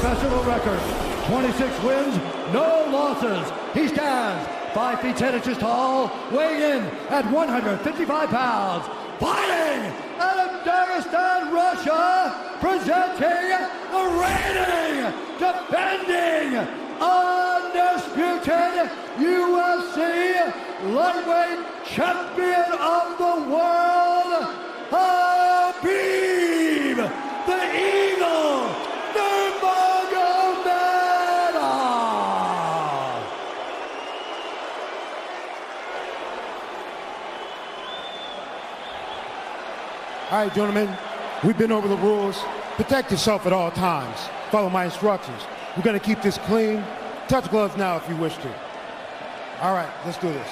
professional record, 26 wins, no losses. He stands 5 feet 10 inches tall, weighing in at 155 pounds. Fighting out of Dagestan, Russia, presenting the reigning, defending, undisputed UFC lightweight champion of the world, KHABIB, the Eagle, Nurmagomedov. All right, gentlemen, we've been over the rules. Protect yourself at all times. Follow my instructions. We're going to keep this clean. Touch gloves now if you wish to. All right, let's do this.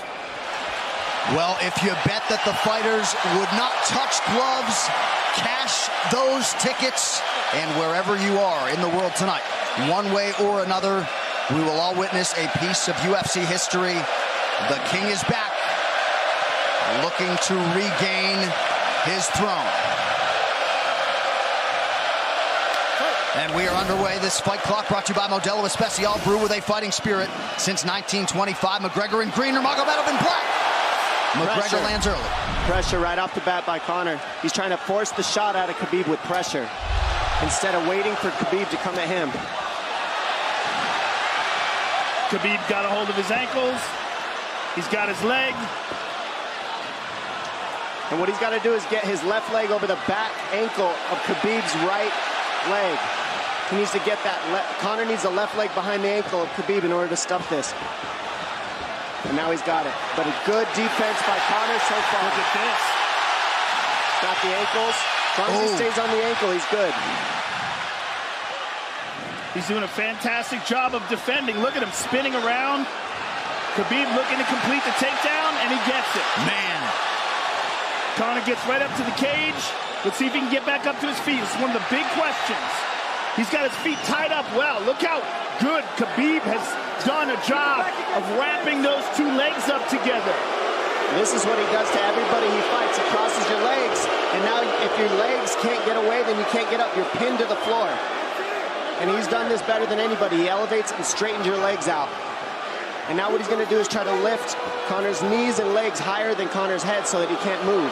Well, if you bet that the fighters would not touch gloves, cash those tickets, and wherever you are in the world tonight, one way or another, we will all witness a piece of UFC history. The King is back, looking to regain his throne. And we are underway. This fight clock brought to you by Modelo Especial, brew with a fighting spirit since 1925. McGregor in green, Nurmagomedov in black. McGregor lands early. Pressure right off the bat by Conor. He's trying to force the shot out of Khabib with pressure instead of waiting for Khabib to come at him. Khabib got a hold of his ankles. He's got his leg. And what he's got to do is get his left leg over the back ankle of Khabib's right leg. He needs to get that. Conor needs the left leg behind the ankle of Khabib in order to stuff this. And now he's got it. But a good defense by Conor so far. Look at this. Got the ankles. As long as he stays on the ankle, he's good. He's doing a fantastic job of defending. Look at him spinning around. Khabib looking to complete the takedown, and he gets it. Man. Conor gets right up to the cage. Let's see if he can get back up to his feet. This is one of the big questions. He's got his feet tied up well. Look how good Khabib has done a job of wrapping those two legs up together. This is what he does to everybody he fights. He crosses your legs, and now if your legs can't get away, then you can't get up. You're pinned to the floor. And he's done this better than anybody. He elevates and straightens your legs out. And now what he's going to do is try to lift Conor's knees and legs higher than Conor's head so that he can't move.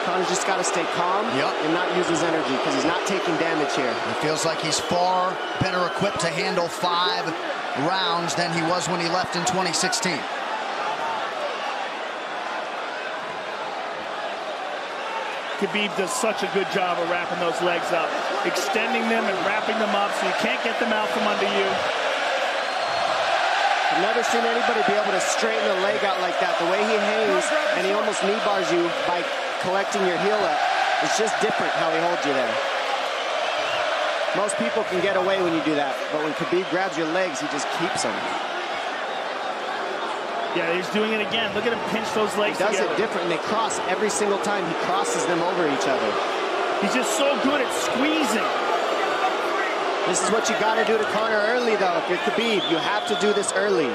Conor's just got to stay calm and not use his energy because he's not taking damage here. It feels like he's far better equipped to handle 5 rounds than he was when he left in 2016. Khabib does such a good job of wrapping those legs up, extending them and wrapping them up so you can't get them out from under you. I've never seen anybody be able to straighten a leg out like that. The way he hangs and he almost knee bars you by collecting your heel up. It's just different how he holds you there. Most people can get away when you do that, but when Khabib grabs your legs, he just keeps them. Yeah, he's doing it again. Look at him pinch those legs together. He does it different, and they cross every single time. He crosses them over each other. He's just so good at squeezing. This is what you got to do to Conor early, though. If you're Khabib, you have to do this early.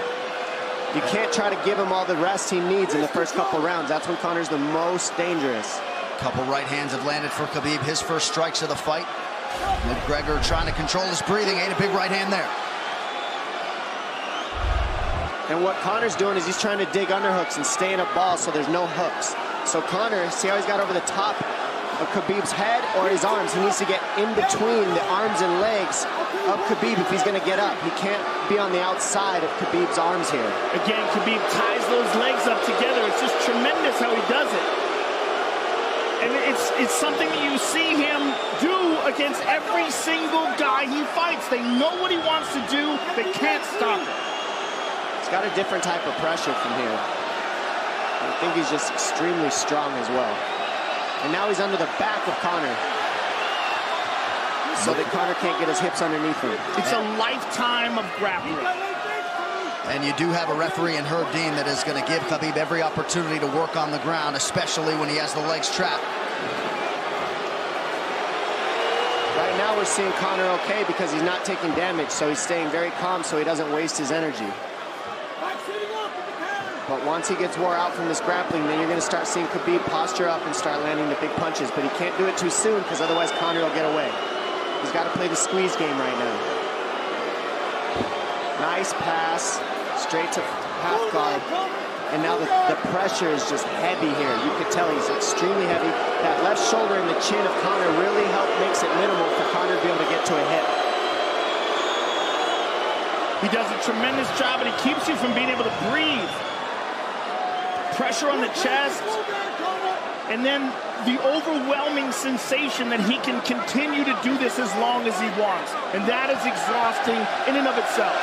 You can't try to give him all the rest he needs in the first couple rounds. That's when Conor's the most dangerous. Couple right hands have landed for Khabib. His first strikes of the fight. McGregor trying to control his breathing. Ate a big right hand there. And what Conor's doing is he's trying to dig underhooks and stay in a ball so there's no hooks. So Conor, see how he's got over the top of Khabib's head or his arms? He needs to get in between the arms and legs of Khabib if he's going to get up. He can't be on the outside of Khabib's arms here. Again, Khabib ties those legs up together. It's just tremendous how he does it. And it's something that you see him do against every single guy he fights. They know what he wants to do. They can't stop it. He's got a different type of pressure from here. I think he's just extremely strong as well. And now he's under the back of Conor, so that Conor can't get his hips underneath him. It's a lifetime of grappling. And you do have a referee in Herb Dean that is going to give Khabib every opportunity to work on the ground, especially when he has the legs trapped. Right now we're seeing Conor okay because he's not taking damage, so he's staying very calm so he doesn't waste his energy. But once he gets wore out from this grappling, then you're going to start seeing Khabib posture up and start landing the big punches. But he can't do it too soon because otherwise Conor will get away. He's got to play the squeeze game right now. Nice pass, straight to half guard. And now the pressure is just heavy here. You can tell he's extremely heavy. That left shoulder and the chin of Conor really makes it minimal for Conor to be able to get to a hit. He does a tremendous job, and he keeps you from being able to breathe. Pressure on the chest, and then the overwhelming sensation that he can continue to do this as long as he wants. And that is exhausting in and of itself.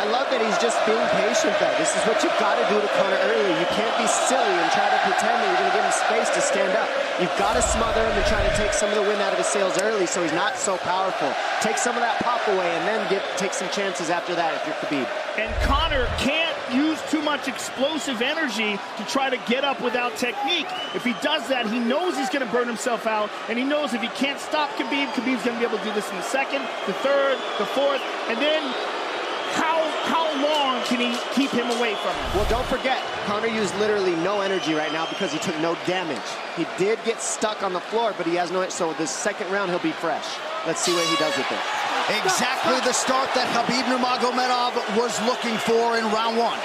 I love that he's just being patient, though. This is what you've got to do to Conor early. You can't be silly and try to pretend that you're going to give him space to stand up. You've got to smother him and try to take some of the wind out of his sails early so he's not so powerful. Take some of that pop away and then take some chances after that if you're Khabib. And Conor can't use too much explosive energy to try to get up without technique. If he does that, he knows he's going to burn himself out, and he knows if he can't stop Khabib, Khabib's going to be able to do this in the second, the third, the fourth, and then how long can he keep him away from him? Well, don't forget, Conor used literally no energy right now because he took no damage. He did get stuck on the floor, but he has no, so this second round he'll be fresh. Let's see what he does with it. Exactly the start that Khabib Nurmagomedov was looking for in round one.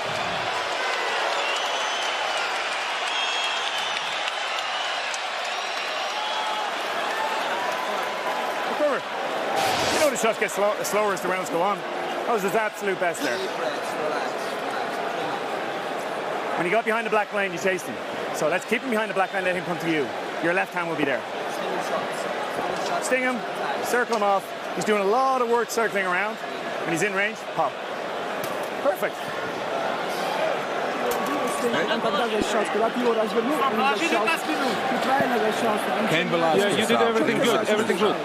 Recover. You know the shots get slower as the rounds go on. That was his absolute best there. When he got behind the black line, you chased him. So let's keep him behind the black line, let him come to you. Your left hand will be there. Sting him, circle him off. He's doing a lot of work circling around. When he's in range, pop. Perfect. Yeah, you did everything good, everything good.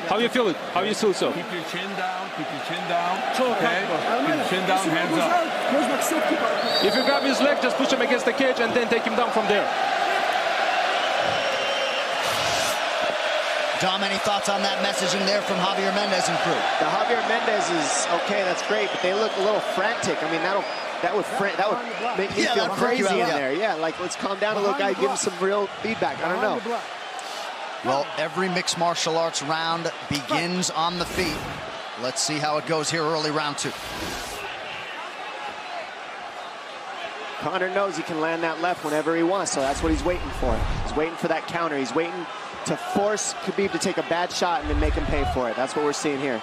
How you feel it? How you feel so? Keep your chin down, keep your chin down. Okay? Keep your chin down, hands up. If you grab his leg, just push him against the cage and then take him down from there. Dom, any thoughts on that messaging there from Javier Mendez and crew? The Javier Mendez is okay, that's great, but they look a little frantic. I mean, that would make me feel crazy in there. Yeah, like let's calm down a little guy, give him some real feedback. I don't know. Well, every mixed martial arts round begins on the feet. Let's see how it goes here early round two. Conor knows he can land that left whenever he wants, so that's what he's waiting for. He's waiting for that counter. He's waiting to force Khabib to take a bad shot and then make him pay for it. That's what we're seeing here.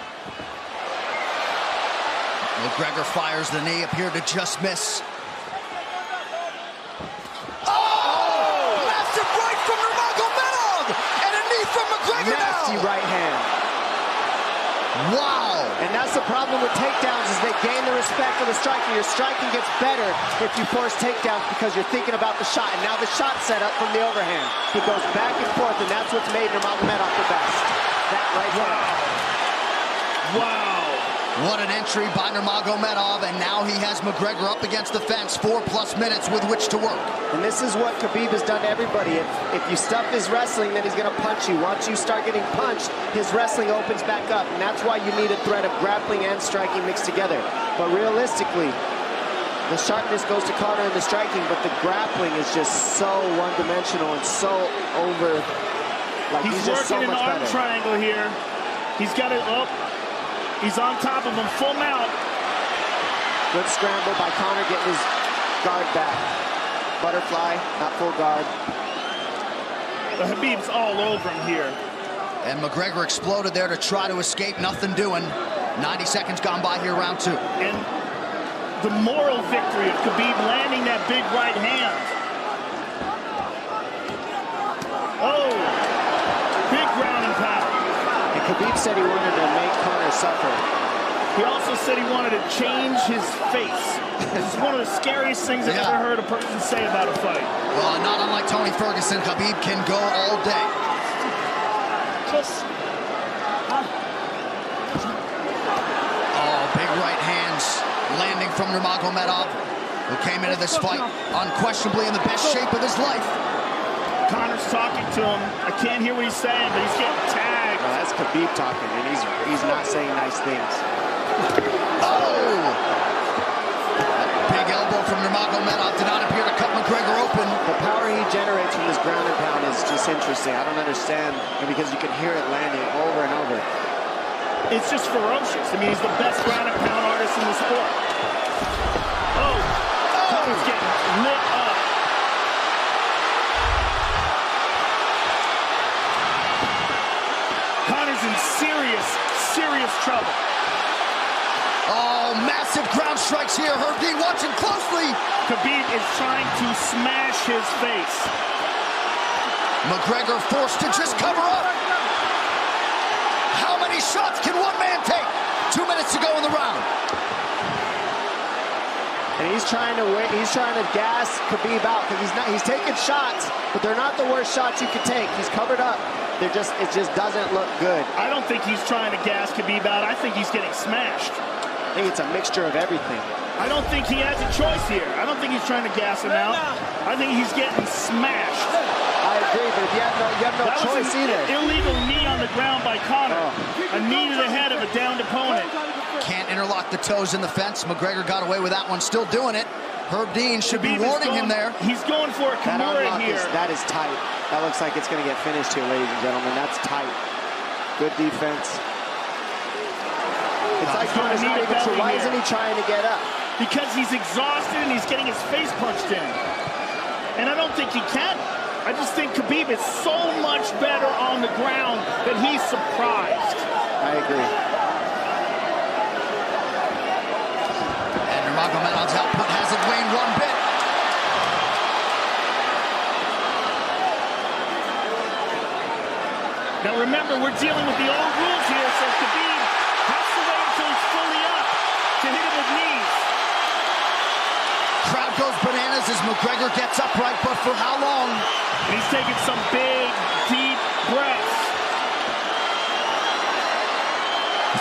McGregor fires the knee, appeared to just miss. Nasty right hand. Wow. And that's the problem with takedowns is they gain the respect of the striker. Your striking gets better if you force takedowns because you're thinking about the shot. And now the shot set up from the overhand. He goes back and forth, and that's what's made Nurmagomedov the best. That right hand. Wow. What an entry by Nurmagomedov, and now he has McGregor up against the fence, 4+ minutes with which to work. And this is what Khabib has done to everybody. If you stuff his wrestling, then he's going to punch you. Once you start getting punched, his wrestling opens back up, and that's why you need a threat of grappling and striking mixed together. But realistically, the sharpness goes to Conor in the striking, but the grappling is just so one-dimensional and so over. Like He's just so working much an arm better. triangle here. He's got it up. He's on top of him, full mount. Good scramble by Conor, getting his guard back. Butterfly, not full guard. The Khabib's all over him here. And McGregor exploded there to try to escape, nothing doing. 90 seconds gone by here, round two. And the moral victory of Khabib landing that big right hand. Oh, big ground and pound. And Khabib said he wanted to make Conor suffer. He also said he wanted to change his face. This is one of the scariest things I've ever heard a person say about a fight. Well, not unlike Tony Ferguson, Khabib can go all day. Oh, big right hands landing from Nurmagomedov, who came into this fight unquestionably in the best shape of his life. Conor's talking to him. I can't hear what he's saying, but he's getting tagged. No, that's Khabib talking, and he's not saying nice things. Oh! That big elbow from Nurmagomedov did not appear here to cut McGregor open. The power he generates from this ground and pound is just interesting. I don't understand, because you can hear it landing over and over. It's just ferocious. I mean, he's the best ground and pound artist in the sport. Oh, Conor's getting lit up. Conor's in serious trouble. Oh, massive ground strikes here. Herb Dean watching closely. Khabib is trying to smash his face. McGregor forced to just cover up. How many shots can one man take? 2 minutes to go in the round. And he's trying to gas Khabib out, because he's taking shots, but they're not the worst shots you could take. He's covered up. It just doesn't look good. I don't think he's trying to gas Khabib out. I think he's getting smashed. I think it's a mixture of everything. I don't think he has a choice here. I don't think he's trying to gas him out. I think he's getting smashed. I agree, but if you have no choice either. Illegal knee on the ground by Conor. A knee to the head of a downed opponent. Can't interlock the toes in the fence. McGregor got away with that one, still doing it. Herb Dean should be warning him there. He's going for a Kimura here. That is tight. That looks like it's going to get finished here, ladies and gentlemen. That's tight. Good defense. It's like Conor's not even sure. Why isn't he trying to get up? Because he's exhausted and he's getting his face punched in. And I don't think he can. I just think Khabib is so much better on the ground that he's surprised. I agree. And Nurmagomedov's output hasn't waned one bit. Now remember, we're dealing with the old rules here, so Khabib has to wait until he's fully up to hit him with knees. Crowd goes bananas as McGregor gets upright, but for how long? And he's taking some big, deep breaths.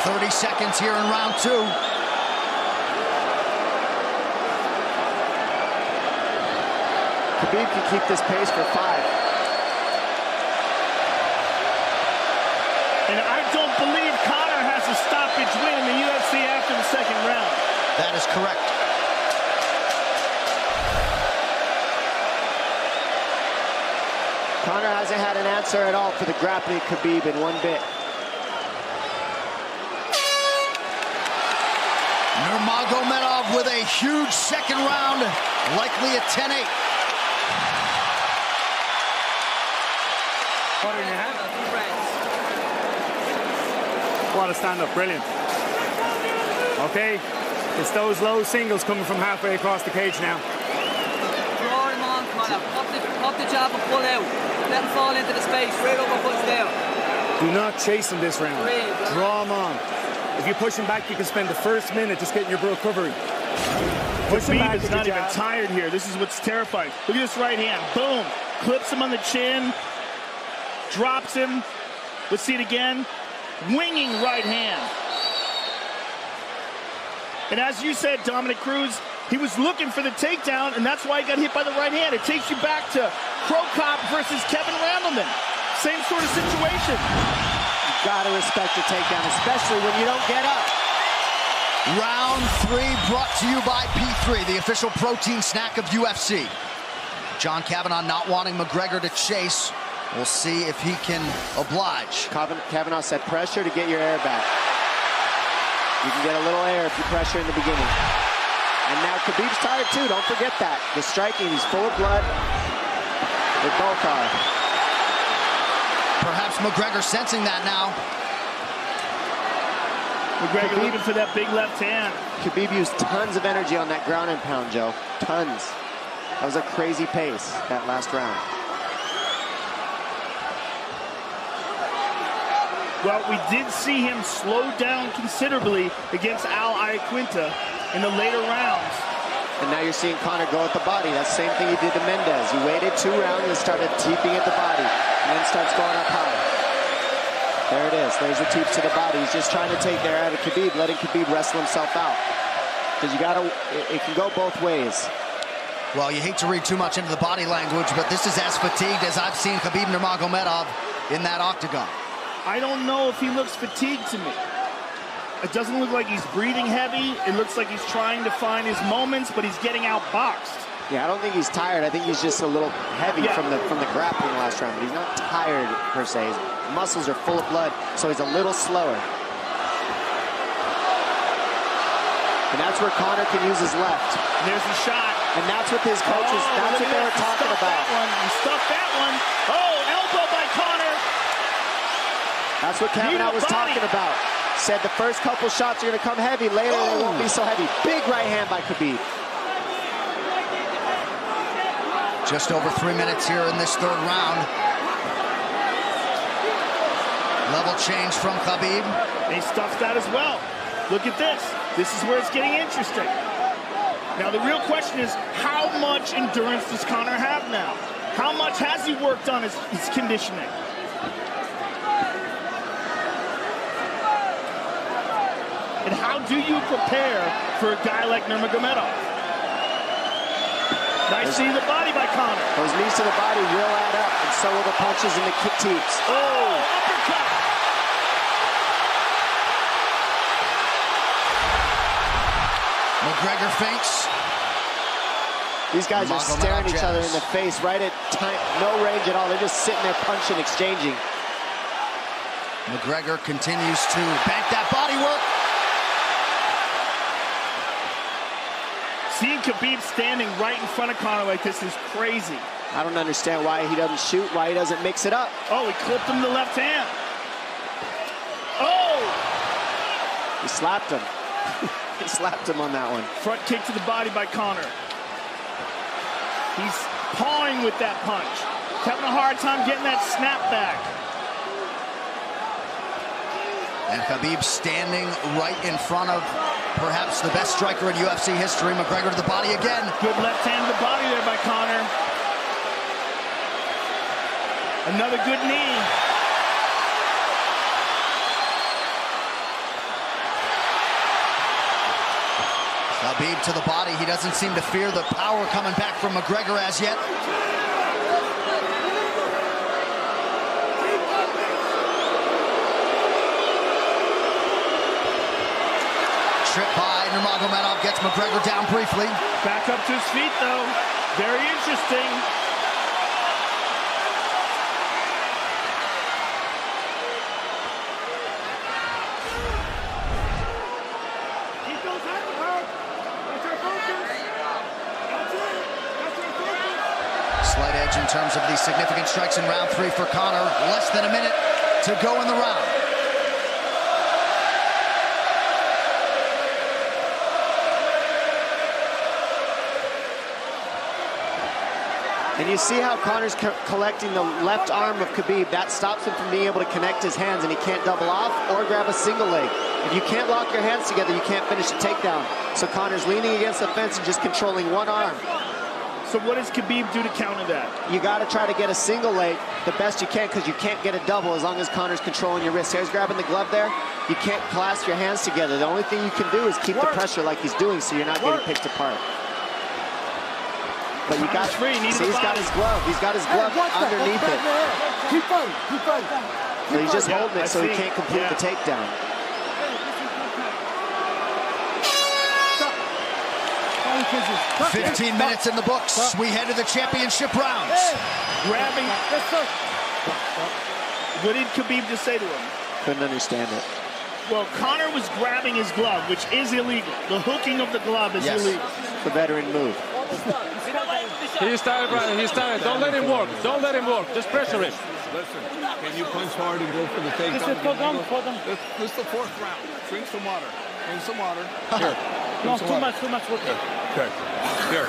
30 seconds here in round 2. Khabib can keep this pace for 5. And I don't believe Conor has a stoppage win in the UFC after the second round. That is correct. Conor hasn't had an answer at all for the grappling Khabib in one bit. Nurmagomedov with a huge second round, likely a 10-8. What in your hand? What a stand-up, brilliant. Okay, it's those low singles coming from halfway across the cage now. Draw him on, Conor. Pop the jab and pull out. Let him fall into the space, right over push down. Do not chase him this round. Draw him on. If you push him back, you can spend the first minute just getting your recovery. Push him back. Khabib is not even tired here. This is what's terrifying. Look at this right hand. Boom. Clips him on the chin. Drops him. Let's see it again. Winging right hand. And as you said, Dominic Cruz, he was looking for the takedown, and that's why he got hit by the right hand. It takes you back to Krokop versus Kevin Randleman. Same sort of situation. You gotta respect the takedown, especially when you don't get up. Round 3 brought to you by P3, the official protein snack of UFC. John Kavanagh not wanting McGregor to chase. We'll see if he can oblige. Kavanagh said pressure to get your air back. You can get a little air if you pressure in the beginning. And now Khabib's tired too, don't forget that. The striking, he's full of blood. They both are. Perhaps McGregor sensing that now. McGregor looking for that big left hand. Khabib used tons of energy on that ground and pound, Joe. Tons. That was a crazy pace, that last round. Well, we did see him slow down considerably against Al Iaquinta in the later rounds. And now you're seeing Conor go at the body. That's the same thing he did to Mendez. He waited 2 rounds and started teeping at the body, and then starts going up high. There it is. There's the teeps to the body. He's just trying to take their out of Khabib, letting Khabib wrestle himself out. Because you gotta, it can go both ways. Well, you hate to read too much into the body language, but this is as fatigued as I've seen Khabib Nurmagomedov in that octagon. I don't know if he looks fatigued to me. It doesn't look like he's breathing heavy. It looks like he's trying to find his moments, but he's getting outboxed. Yeah, I don't think he's tired. I think he's just a little heavy from the grappling last round, but he's not tired per se. His muscles are full of blood, so he's a little slower. And that's where Conor can use his left. And there's the shot. And that's what his coaches, that's what they were talking about. He stuffed that one. Oh, elbow by Conor. That's what Kavanaugh was talking about. Said the first couple shots are going to come heavy. Later, they won't be so heavy. Big right hand by Khabib. Just over 3 minutes here in this third round. Level change from Khabib. He stuffs that as well. Look at this. This is where it's getting interesting. Now, the real question is, how much endurance does Conor have now? How much has he worked on his conditioning? And how do you prepare for a guy like Nurmagomedov? Nice knee to the body by Conor. Those knees to the body will add up, and so will the punches and the kick teeps. Oh, uppercut. McGregor feints. These guys are staring each other in the face right at time, no range at all. They're just sitting there punching, exchanging. McGregor continues to bank that body work. Seeing Khabib standing right in front of Conor like this is crazy. I don't understand why he doesn't shoot, why he doesn't mix it up. Oh, he clipped him the left hand. Oh! He slapped him. He slapped him on that one. Front kick to the body by Conor. He's pawing with that punch. Having a hard time getting that snap back. And Khabib standing right in front of perhaps the best striker in UFC history. McGregor to the body again. Good left hand to the body there by Conor. Another good knee. Khabib to the body. He doesn't seem to fear the power coming back from McGregor as yet. Trip by Nurmagomedov gets McGregor down briefly. Back up to his feet, though. Very interesting. Keep those hands apart. That's our focus. That's it. That's our focus. Slight edge in terms of the significant strikes in round 3 for Conor. Less than a minute to go in the round. And you see how Conor's collecting the left arm of Khabib. That stops him from being able to connect his hands, and he can't double off or grab a single leg. If you can't lock your hands together, you can't finish a takedown. So Conor's leaning against the fence and just controlling one arm. So what does Khabib do to counter that? You got to try to get a single leg the best you can, because you can't get a double as long as Conor's controlling your wrist. Here's grabbing the glove there. You can't clasp your hands together. The only thing you can do is keep the pressure like he's doing, so you're not getting picked apart. But you got, see, he's got his glove. He's got his glove underneath it. Keep fighting. Keep fighting. So he's just holding it so he can't complete the takedown. Stop. 15 minutes in the books. We head to the championship rounds. Grabbing. What did Khabib just say to him? Couldn't understand it. Well, Conor was grabbing his glove, which is illegal. The hooking of the glove is illegal. The veteran move. He started, Brian. He started. Don't let him work. Don't let him work. Just pressure him. Listen, can you punch hard and go for the takedown? This is the 4th round. Drink some water. Drink some water. Here. No, too much water. Okay. Here.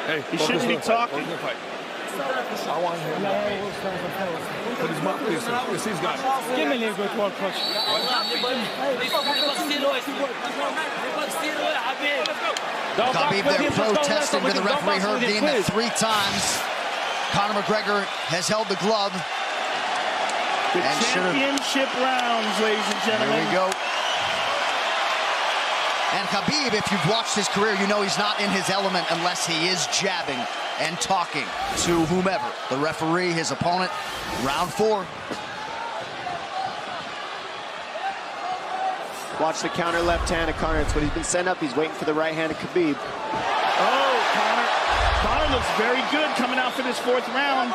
Hey, he shouldn't be talking. I want him to put his mouth. Yes, he's got it. Give me a little bit more push. Khabib there protesting to the referee. Heard being that 3 times Conor McGregor has held the glove. The championship rounds, ladies and gentlemen. Here we go. And Khabib, if you've watched his career, you know he's not in his element unless he is jabbing and talking to whomever. The referee, his opponent, round 4. Watch the counter left hand of Conor. It's what he's been setting up. He's waiting for the right hand of Khabib. Oh, Conor looks very good coming out for this 4th round.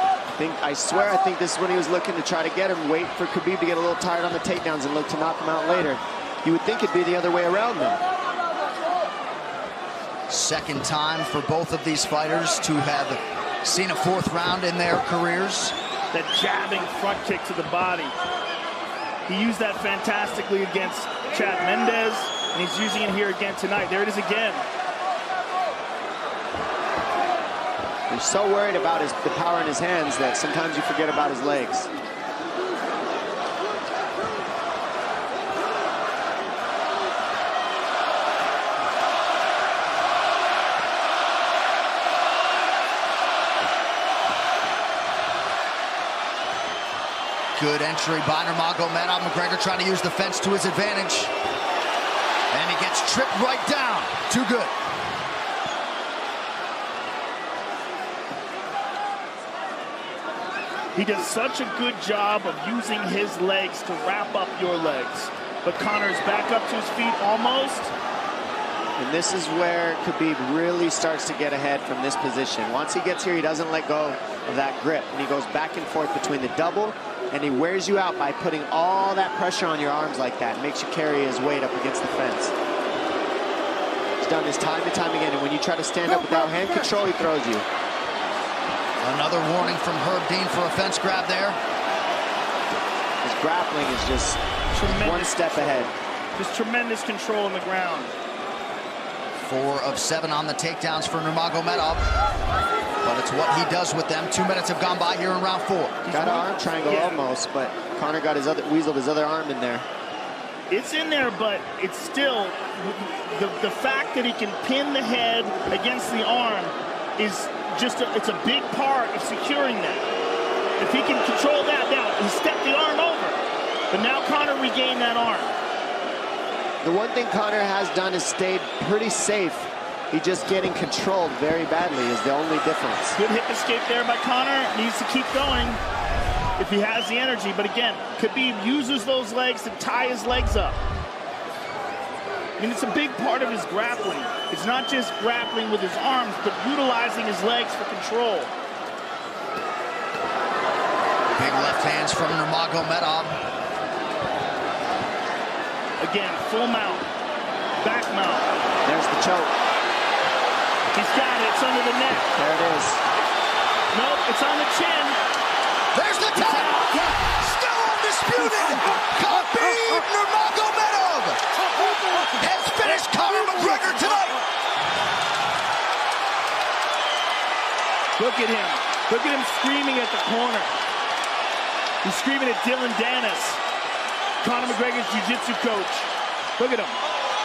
I swear, I think this is when he was looking to try to get him, wait for Khabib to get a little tired on the takedowns and look to knock him out later. You would think it'd be the other way around, though. Second time for both of these fighters to have seen a 4th round in their careers. That jabbing front kick to the body. He used that fantastically against Chad Mendes, and he's using it here again tonight. There it is again. He's so worried about the power in his hands that sometimes you forget about his legs. Good entry by Nurmagomedov. McGregor trying to use the fence to his advantage. And he gets tripped right down. Too good. He does such a good job of using his legs to wrap up your legs. But Conor's back up to his feet almost. And this is where Khabib really starts to get ahead from this position. Once he gets here, he doesn't let go of that grip. And he goes back and forth between the double, and he wears you out by putting all that pressure on your arms like that. Makes you carry his weight up against the fence. He's done this time and time again, and when you try to stand up without hand control, he throws you. Another warning from Herb Dean for a fence grab there. His grappling is just one step ahead. Just tremendous control on the ground. 4 of 7 on the takedowns for Nurmagomedov. But it's what he does with them. 2 minutes have gone by here in round 4. Got an arm triangle almost, but Conor got weaseled his other arm in there. It's in there, but it's still the fact that he can pin the head against the arm is just it's a big part of securing that. If he can control that, now he stepped the arm over, but now Conor regained that arm. The one thing Conor has done is stayed pretty safe. He just getting controlled very badly is the only difference. Good hip escape there by Conor. Needs to keep going if he has the energy. But again, Khabib uses those legs to tie his legs up. I mean, it's a big part of his grappling. It's not just grappling with his arms, but utilizing his legs for control. Big left hands from Nurmagomedov. Again, full mount, back mount. There's the choke. He's got it, it's under the neck. There it is. Nope, it's on the chin. There's the tap. Still undisputed. KHABIB Nurmagomedov has finished Conor McGregor tonight. Look at him. Look at him screaming at the corner. He's screaming at Dylan Dennis, Conor McGregor's jiu-jitsu coach. Look at him.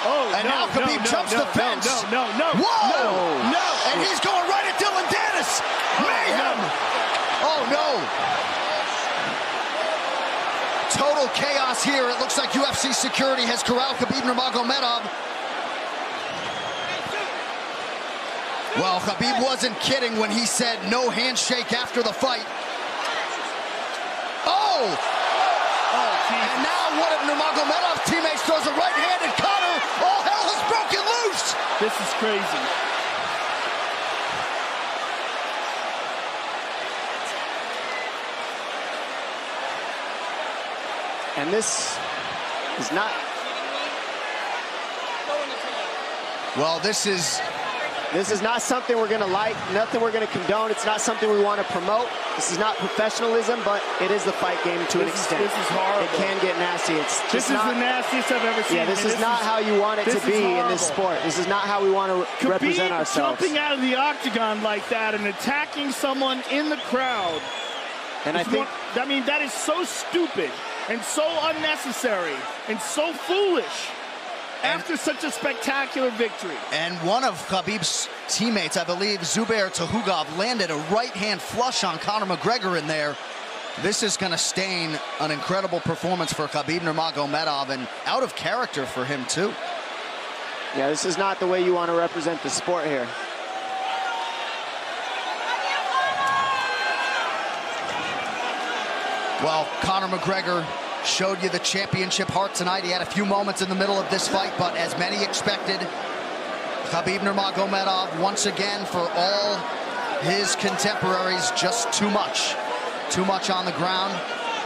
Oh, and now Khabib jumps the fence. No. Whoa! No! And he's going right at Dylan Dennis. Mayhem! Oh, no. Total chaos here. It looks like UFC security has corralled Khabib Nurmagomedov. Well, Khabib wasn't kidding when he said no handshake after the fight. Oh! And now one of Nurmagomedov's teammates throws a right hand at Conor. All hell has broken loose. This is crazy. And this is not... Well, this is not something we're going to like, nothing we're going to condone. It's not something we want to promote. This is not professionalism, but it is the fight game to an extent. This is horrible. It can get nasty. This is the nastiest I've ever seen. Yeah, this is not how you want it to be in this sport. This is not how we want to represent ourselves. Jumping out of the octagon like that and attacking someone in the crowd. And I think... I mean, that is so stupid and so unnecessary and so foolish. After such a spectacular victory. And one of Khabib's teammates, I believe, Zubair Tukhugov, landed a right-hand flush on Conor McGregor in there. This is going to stain an incredible performance for Khabib Nurmagomedov and out of character for him, too. Yeah, this is not the way you want to represent the sport here. Well, Conor McGregor showed you the championship heart tonight. He had a few moments in the middle of this fight, but as many expected, KHABIB Nurmagomedov, once again, for all his contemporaries, just too much. Too much on the ground.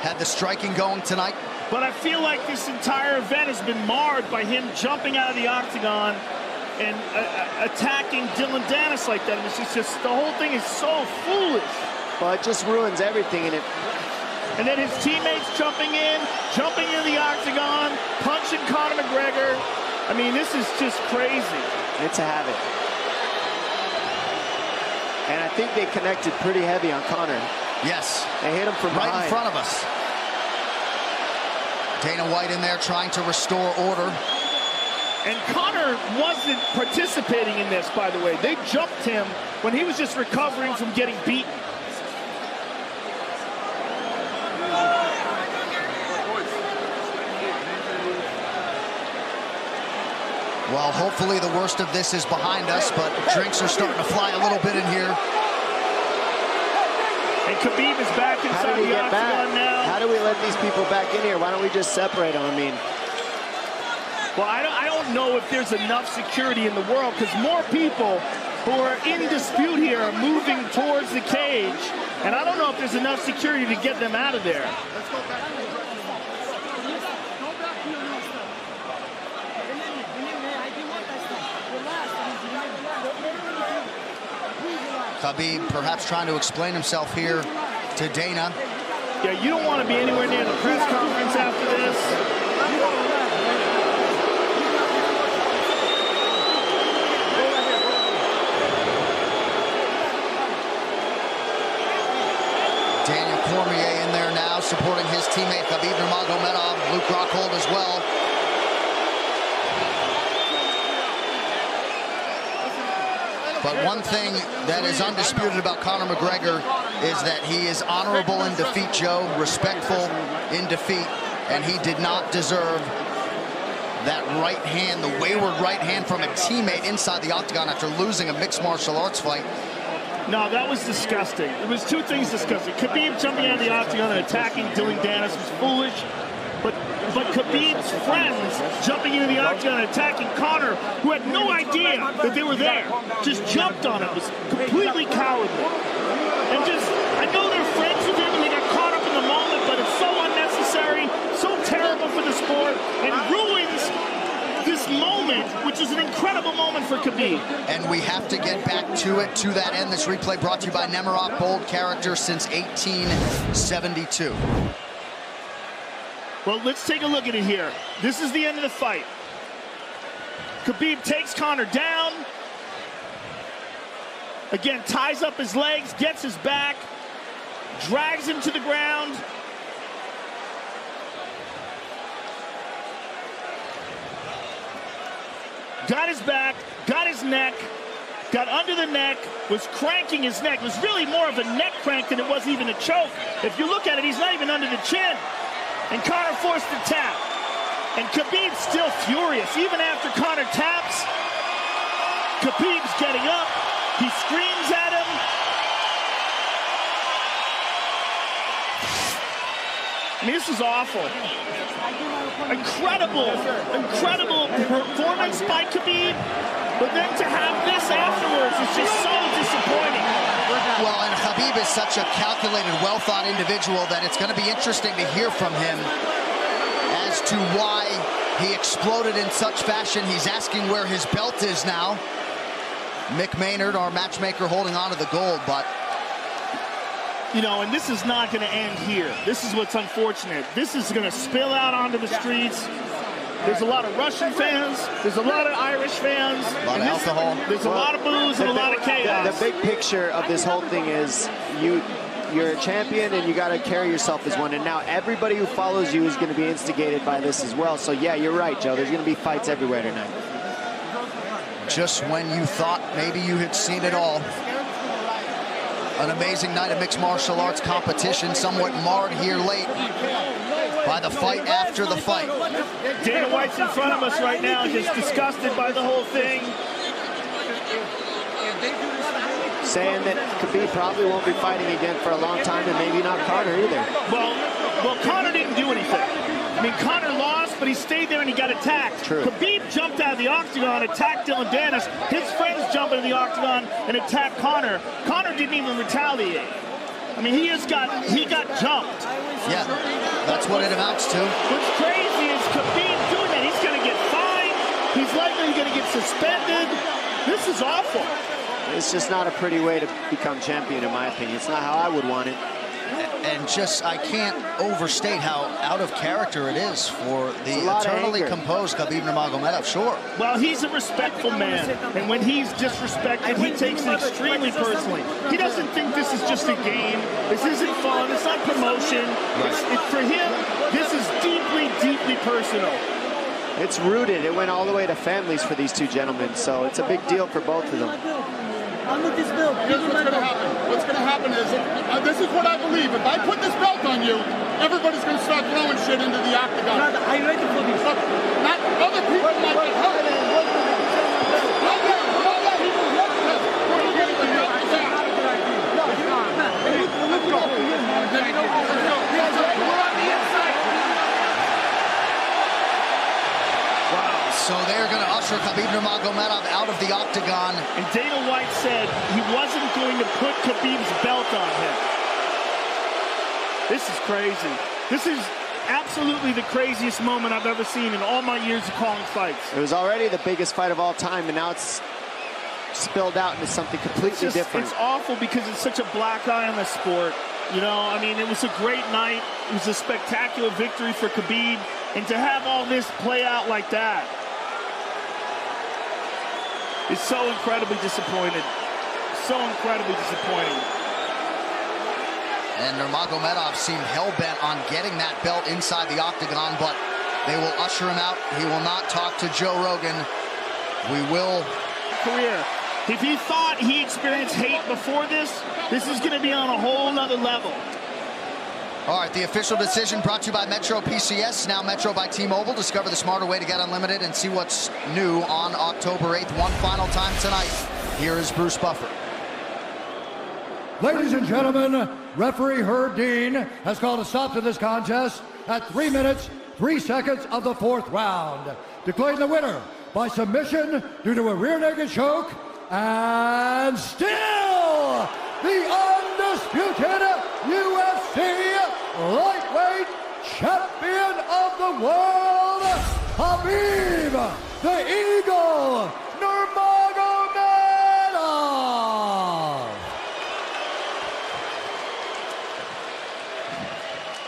Had the striking going tonight. But I feel like this entire event has been marred by him jumping out of the octagon and attacking Dylan Dennis like that. It's just the whole thing is so foolish. Well, it just ruins everything. And then his teammates jumping into the octagon, punching Conor McGregor. I mean, this is just crazy. It's a habit. And I think they connected pretty heavy on Conor. Yes. They hit him from right behind. in front of us. Dana White in there trying to restore order. And Conor wasn't participating in this, by the way. They jumped him when he was just recovering from getting beaten. Well, hopefully the worst of this is behind us, but drinks are starting to fly a little bit in here. And KHABIB is back inside the octagon now. How do we let these people back in here? Why don't we just separate them? I mean, well, I don't know if there's enough security in the world, because more people who are in dispute here are moving towards the cage, and I don't know if there's enough security to get them out of there. Let's go back. KHABIB perhaps trying to explain himself here to Dana. Yeah, you don't want to be anywhere near the press conference after this. Daniel Cormier in there now, supporting his teammate KHABIB Nurmagomedov, Luke Rockhold as well. But one thing that is undisputed about Conor McGregor is that he is honorable in defeat, Joe, respectful in defeat, and he did not deserve that right hand, the wayward right hand from a teammate inside the octagon after losing a mixed martial arts fight. No, that was disgusting. It was two things disgusting. KHABIB jumping out of the octagon and attacking Dylan Dennis was foolish. But KHABIB's friends jumping into the octagon and attacking Conor, who had no idea that they were there, just jumped on him. It was completely cowardly. And I know they're friends with him and they got caught up in the moment, but it's so unnecessary, so terrible for the sport, and ruins this moment, which is an incredible moment for KHABIB. And we have to get back to it. To that end, this replay brought to you by Nemiroff, bold character since 1872. Well, let's take a look at it here. This is the end of the fight. KHABIB takes Conor down. Again, ties up his legs, gets his back, drags him to the ground. Got his back, got his neck, got under the neck, was cranking his neck. It was really more of a neck crank than it was even a choke. If you look at it, he's not even under the chin. And Conor forced the tap. And KHABIB's still furious. Even after Conor taps, KHABIB's getting up. He screams at him. I mean, this is awful. Incredible performance by KHABIB. But then to have this afterwards is just so disappointing. Well, and KHABIB is such a calculated, well-thought individual that it's going to be interesting to hear from him as to why he exploded in such fashion. He's asking where his belt is now. Mick Maynard, our matchmaker, holding on to the gold, but... You know, and this is not going to end here. This is what's unfortunate. This is going to spill out onto the streets. There's a lot of Russian fans. There's a lot of Irish fans. A lot of alcohol. There's a lot of booze and a lot of chaos. The big picture of this whole thing is you're a champion and you got to carry yourself as one. And now everybody who follows you is going to be instigated by this as well. So, yeah, you're right, Joe. There's going to be fights everywhere tonight. Just when you thought maybe you had seen it all. An amazing night of mixed martial arts competition, somewhat marred here late by the fight after the fight. Dana White's in front of us right now, just disgusted by the whole thing. Saying that KHABIB probably won't be fighting again for a long time, and maybe not Conor either. Well, Well, Conor didn't do anything. I mean, Conor lost, but he stayed there and he got attacked. True. Khabib jumped out of the octagon, attacked Dylan Dennis. His friends jumped into the octagon and attacked Conor. Conor didn't even retaliate. I mean, he got jumped. Yeah, that's what it amounts to. What's crazy is Khabib doing that. He's going to get fined. He's likely going to get suspended. This is awful. It's just not a pretty way to become champion, in my opinion. It's not how I would want it. And just, I can't overstate how out of character it is for the eternally composed Khabib Nurmagomedov, sure. Well, he's a respectful man, and when he's disrespected, he takes it extremely personally. He doesn't think this is just a game. This isn't fun. It's not promotion. For him, this is deeply, deeply personal. It's rooted. It went all the way to families for these two gentlemen, so it's a big deal for both of them. Here's what's going to happen. What's going to happen is, this is what I believe. If I put this belt on you, everybody's going to start throwing shit into the octagon. Are you ready for this? Not other people might get hurt. So they're going to usher Khabib Nurmagomedov out of the octagon. And Dana White said he wasn't going to put Khabib's belt on him. This is crazy. This is absolutely the craziest moment I've ever seen in all my years of calling fights. It was already the biggest fight of all time, and now it's spilled out into something completely different. It's awful because it's such a black eye on the sport. You know, I mean, it was a great night. It was a spectacular victory for Khabib. And to have all this play out like that, is so incredibly disappointed. So incredibly disappointing. And Nurmagomedov seemed hell-bent on getting that belt inside the octagon, but they will usher him out. He will not talk to Joe Rogan. We will... Career. If he thought he experienced hate before this, this is going to be on a whole nother level. All right, the official decision brought to you by Metro PCS, now Metro by T-Mobile. Discover the smarter way to get unlimited and see what's new on October 8th. One final time tonight. Here is Bruce Buffer. Ladies and gentlemen, referee Herb Dean has called a stop to this contest at 3 minutes, 3 seconds of the 4th round. Declaring the winner by submission due to a rear naked choke, and still the undisputed UFC lightweight champion of the world, Khabib, the Eagle, Nurmagomedov.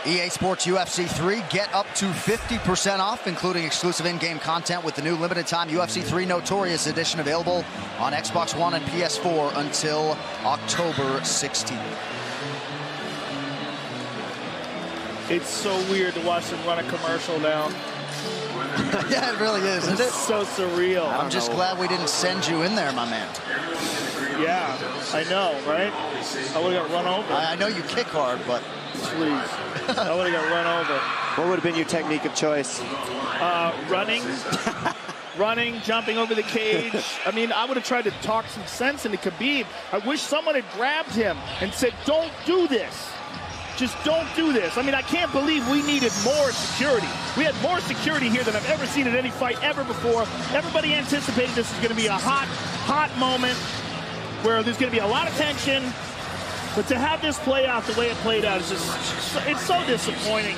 EA Sports UFC 3, get up to 50% off, including exclusive in-game content with the new limited-time UFC 3 Notorious Edition available on Xbox One and PS4 until October 16th. It's so weird to watch them run a commercial now. Yeah, it really is, isn't it? It's so surreal. I'm just glad we didn't send you in there, my man. Yeah, I know, right? I would have got run over. I know you kick hard, but... Please. I would have got run over. What would have been your technique of choice? Running. Running, jumping over the cage. I mean, I would have tried to talk some sense into Khabib. I wish someone had grabbed him and said, don't do this. Just don't do this. I mean, I can't believe we needed more security. We had more security here than I've ever seen in any fight ever before. Everybody anticipated this was going to be a hot moment where there's going to be a lot of tension. But to have this play out the way it played out is just, it's so disappointing.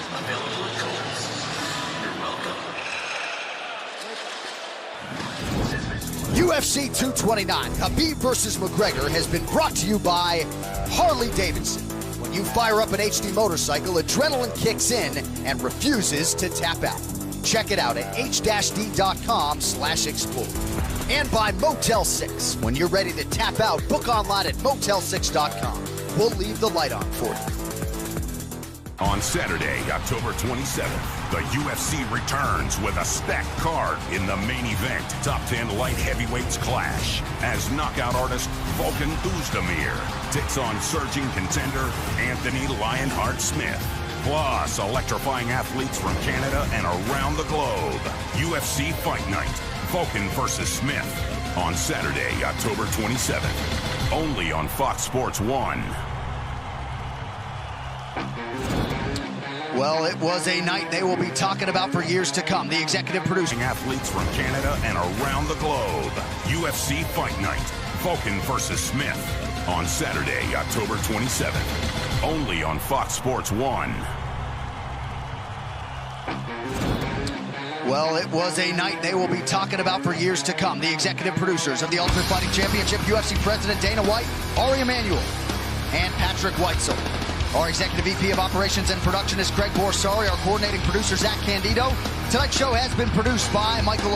UFC 229, Khabib versus McGregor has been brought to you by Harley-Davidson. When you fire up an HD motorcycle, adrenaline kicks in and refuses to tap out. Check it out at h-d.com/explore. And by Motel 6. When you're ready to tap out, book online at motel6.com. We'll leave the light on for you. On Saturday, October 27th, the UFC returns with a stacked card in the main event. Top 10 light heavyweights clash as knockout artist Volkan Oezdemir takes on surging contender Anthony Lionheart Smith. Plus, electrifying athletes from Canada and around the globe. UFC Fight Night, Volkan versus Smith. On Saturday, October 27th. Only on Fox Sports 1. Well, it was a night they will be talking about for years to come. The executive producing athletes from Canada and around the globe. UFC Fight Night. Vulcan versus Smith on Saturday, October 27th. Only on Fox Sports 1. Well, it was a night they will be talking about for years to come. The executive producers of the Ultimate Fighting Championship, UFC President Dana White, Ari Emanuel, and Patrick Weitzel. Our executive VP of Operations and Production is Greg Borsari. Our coordinating producer, Zach Candido. Tonight's show has been produced by Michael